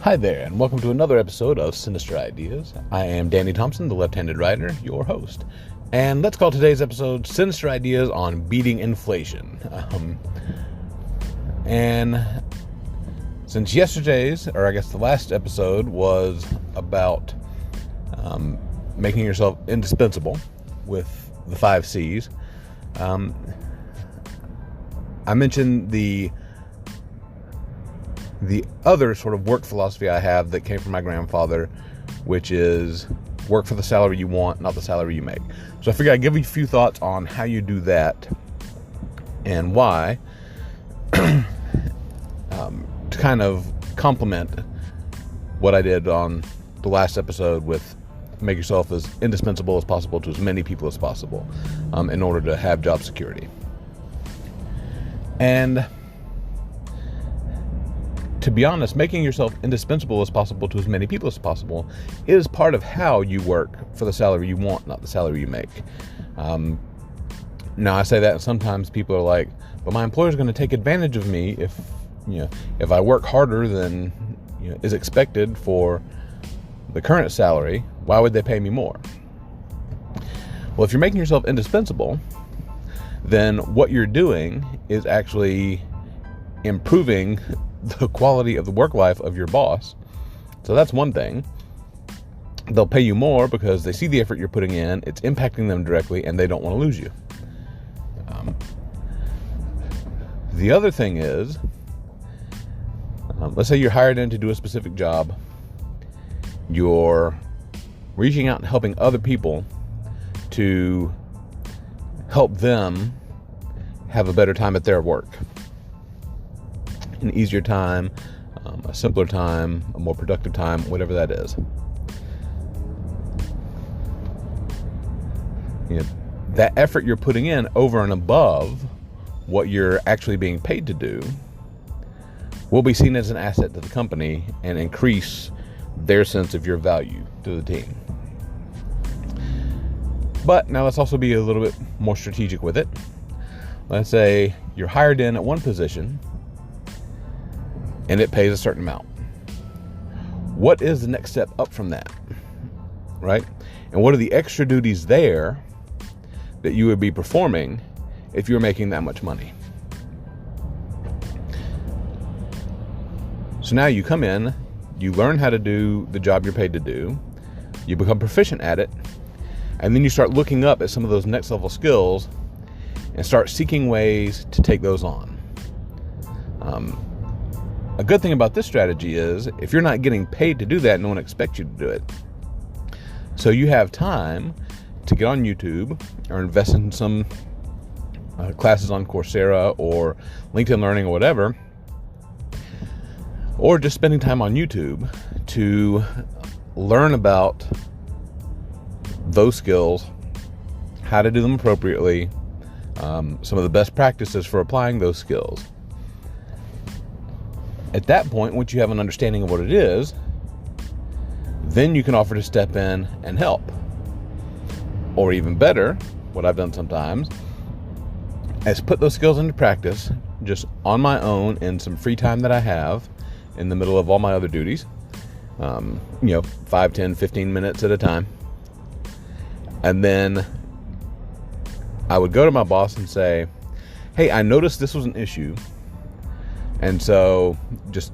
Hi there, and welcome to another episode of Sinister Ideas. I am Danny Thompson, the left-handed writer, your host. And let's call today's episode Sinister Ideas on Beating Inflation. And since yesterday's, or I guess the last episode, was about making yourself indispensable with the 5 C's, I mentioned the other sort of work philosophy I have that came from my grandfather, which is work for the salary you want, not the salary you make. So I figured I'd give you a few thoughts on how you do that and why, to kind of complement what I did on the last episode with make yourself as indispensable as possible to as many people as possible in order to have job security. And to be honest, making yourself indispensable as possible to as many people as possible is part of how you work for the salary you want, not the salary you make. Now I say that, and sometimes people are like, "But my employer's going to take advantage of me if I work harder than is expected for the current salary. Why would they pay me more?" Well, if you're making yourself indispensable, then what you're doing is actually improving the quality of the work life of your boss. So that's one thing. They'll pay you more because they see the effort you're putting in, it's impacting them directly, and they don't want to lose you. The other thing is, let's say you're hired in to do a specific job. You're reaching out and helping other people to help them have a better time at their work. An easier time, a simpler time, a more productive time, whatever that is. That effort you're putting in over and above what you're actually being paid to do will be seen as an asset to the company and increase their sense of your value to the team. But now let's also be a little bit more strategic with it. Let's say you're hired in at one position and it pays a certain amount. What is the next step up from that, right? And what are the extra duties there that you would be performing if you were making that much money? So now you come in, you learn how to do the job you're paid to do, you become proficient at it, and then you start looking up at some of those next level skills and start seeking ways to take those on. A good thing about this strategy is if you're not getting paid to do that, no one expects you to do it. So you have time to get on YouTube or invest in some classes on Coursera or LinkedIn Learning or whatever, or just spending time on YouTube to learn about those skills, how to do them appropriately, some of the best practices for applying those skills. At that point, once you have an understanding of what it is, then you can offer to step in and help. Or even better, what I've done sometimes, is put those skills into practice just on my own in some free time that I have in the middle of all my other duties, 5, 10, 15 minutes at a time. And then I would go to my boss and say, "Hey, I noticed this was an issue. And so just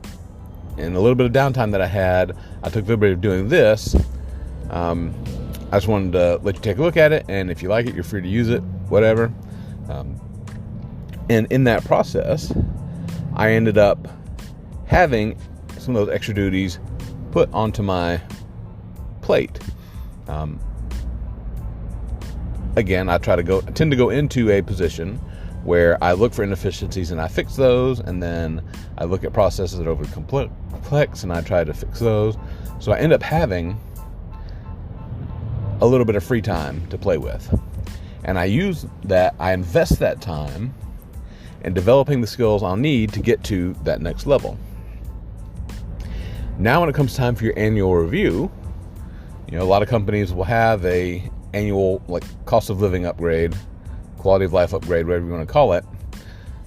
in a little bit of downtime that I had, I took the liberty of doing this. I just wanted to let you take a look at it. And if you like it, you're free to use it, whatever." And in that process, I ended up having some of those extra duties put onto my plate. Again, I tend to go into a position where I look for inefficiencies and I fix those, and then I look at processes that are overly complex and I try to fix those. So I end up having a little bit of free time to play with. And I invest that time in developing the skills I'll need to get to that next level. Now when it comes time for your annual review, a lot of companies will have a annual cost of living upgrade, quality of life upgrade, whatever you want to call it,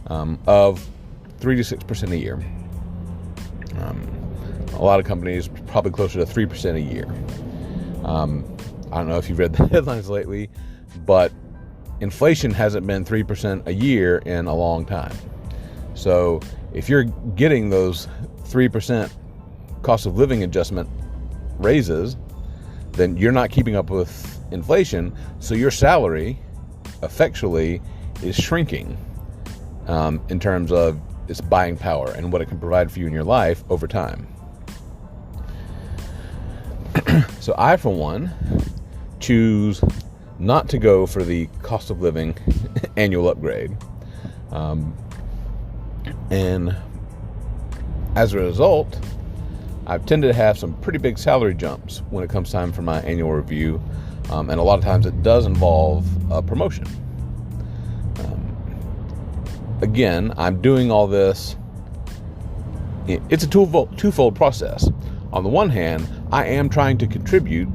of 3 to 6% a year. a lot of companies probably closer to 3% a year. I don't know if you've read the headlines lately, but inflation hasn't been 3% a year in a long time. So if you're getting those 3% cost of living adjustment raises, then you're not keeping up with inflation. So your salary effectually is shrinking in terms of its buying power and what it can provide for you in your life over time. So I, for one, choose not to go for the cost of living annual upgrade. And as a result, I've tended to have some pretty big salary jumps when it comes time for my annual review. And a lot of times it does involve a promotion. Again, I'm doing all this. It's a twofold process. On the one hand, I am trying to contribute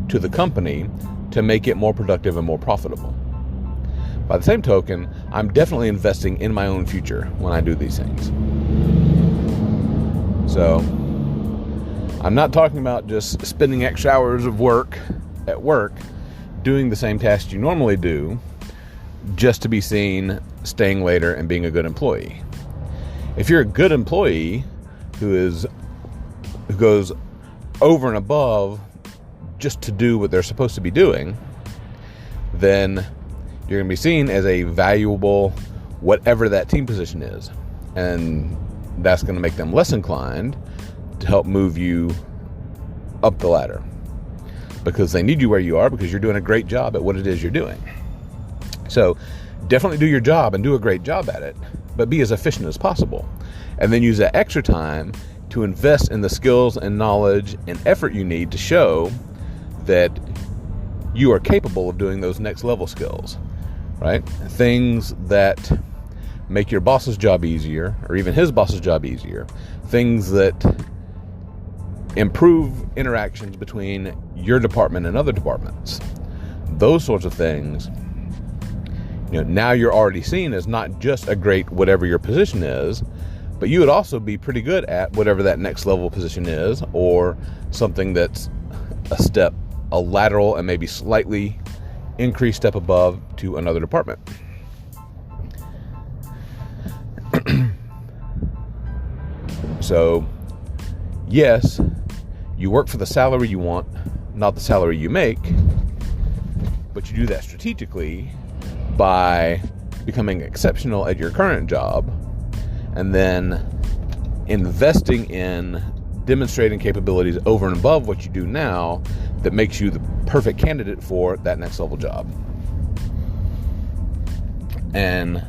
to the company to make it more productive and more profitable. By the same token, I'm definitely investing in my own future when I do these things. So, I'm not talking about just spending extra hours of work at work doing the same tasks you normally do just to be seen staying later and being a good employee. If you're a good employee who goes over and above just to do what they're supposed to be doing, then you're going to be seen as a valuable whatever that team position is. And that's going to make them less inclined to help move you up the ladder because they need you where you are because you're doing a great job at what it is you're doing. So definitely do your job and do a great job at it, but be as efficient as possible. And then use that extra time to invest in the skills and knowledge and effort you need to show that you are capable of doing those next level skills, right? Things that make your boss's job easier or even his boss's job easier. Things that improve interactions between your department and other departments. Those sorts of things, now you're already seen as not just a great whatever your position is, but you would also be pretty good at whatever that next level position is, or something that's a lateral and maybe slightly increased step above to another department. So, yes, you work for the salary you want, not the salary you make, but you do that strategically by becoming exceptional at your current job and then investing in demonstrating capabilities over and above what you do now that makes you the perfect candidate for that next level job. And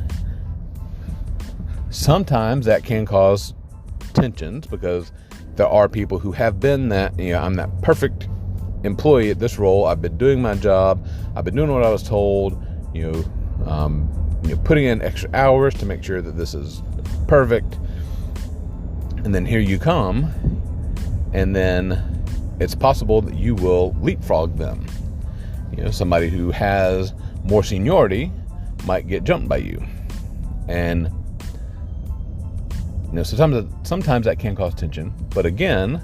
sometimes that can cause tensions because there are people who have been that, I'm that perfect employee at this role. I've been doing my job. I've been doing what I was told, putting in extra hours to make sure that this is perfect. And then here you come, and then it's possible that you will leapfrog them. Somebody who has more seniority might get jumped by you. And sometimes that can cause tension. But again,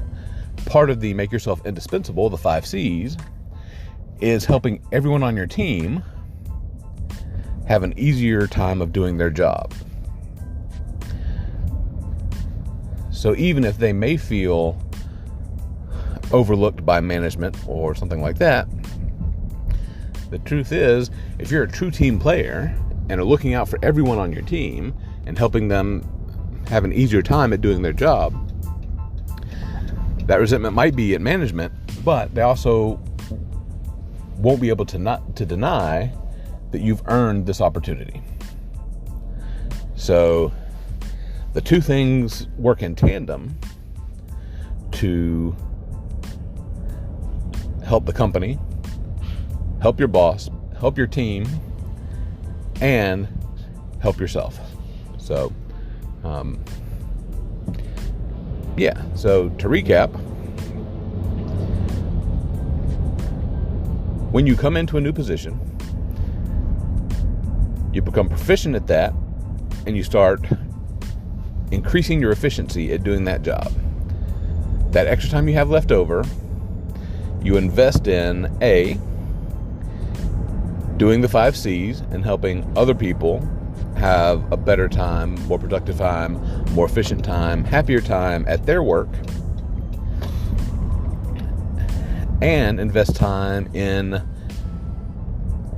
part of the make yourself indispensable, the 5 C's, is helping everyone on your team have an easier time of doing their job. So even if they may feel overlooked by management or something like that, the truth is, if you're a true team player and are looking out for everyone on your team and helping them have an easier time at doing their job, that resentment might be at management, but they also won't be able to deny that you've earned this opportunity. So the two things work in tandem to help the company, help your boss, help your team, and help yourself. So, so to recap, when you come into a new position, you become proficient at that, and you start increasing your efficiency at doing that job. that extra time you have left over, you invest in doing the 5 C's and helping other people have a better time, more productive time, more efficient time, happier time at their work, and invest time in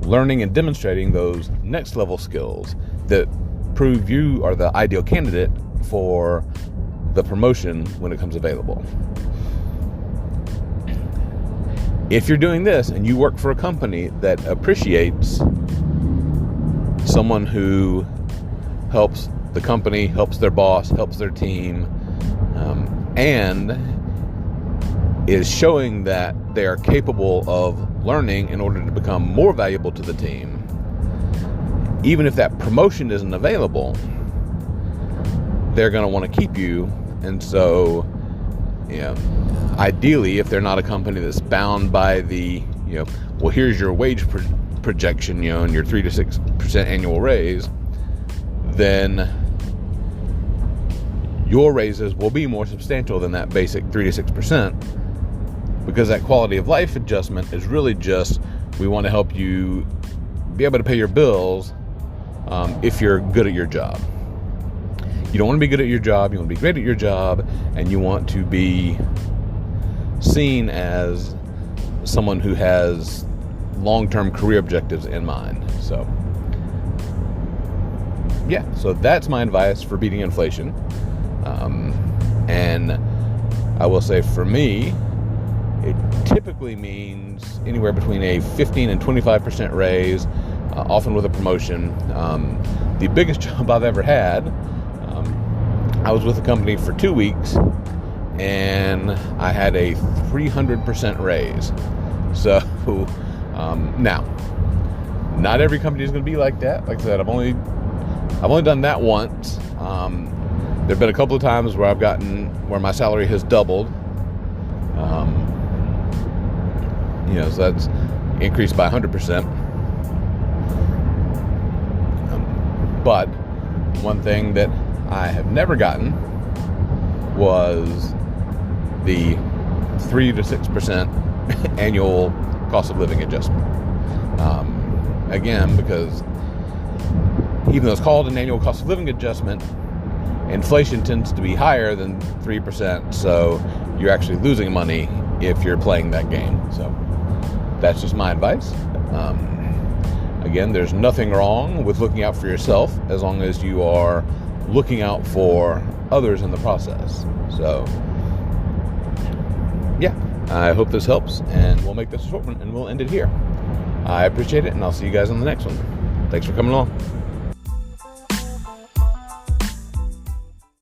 learning and demonstrating those next level skills that prove you are the ideal candidate for the promotion when it comes available. If you're doing this and you work for a company that appreciates someone who helps the company, helps their boss, helps their team, and is showing that they are capable of learning in order to become more valuable to the team, even if that promotion isn't available, they're going to want to keep you. And so, ideally, if they're not a company that's bound by the, well, here's your wage projection, and your 3 to 6% annual raise, then your raises will be more substantial than that basic 3 to 6%, because that quality of life adjustment is really just, we want to help you be able to pay your bills if you're good at your job. You don't want to be good at your job, you want to be great at your job, and you want to be seen as someone who has long-term career objectives in mind. So that's my advice for beating inflation. And I will say, for me, it typically means anywhere between a 15 and 25% raise, often with a promotion. The biggest job I've ever had, I was with a company for 2 weeks, and I had a 300% raise. So now, not every company is going to be like that. Like I said, I've only done that once. There have been a couple of times where my salary has doubled. So that's increased by 100%. But one thing that I have never gotten was the 3 to 6% annual cost of living adjustment. Again, because even though it's called an annual cost of living adjustment, inflation tends to be higher than 3%, so you're actually losing money if you're playing that game. So that's just my advice. Again, there's nothing wrong with looking out for yourself as long as you are looking out for others in the process. So I hope this helps, and we'll make this a short one, and we'll end it here. I appreciate it, and I'll see you guys on the next one. Thanks for coming along.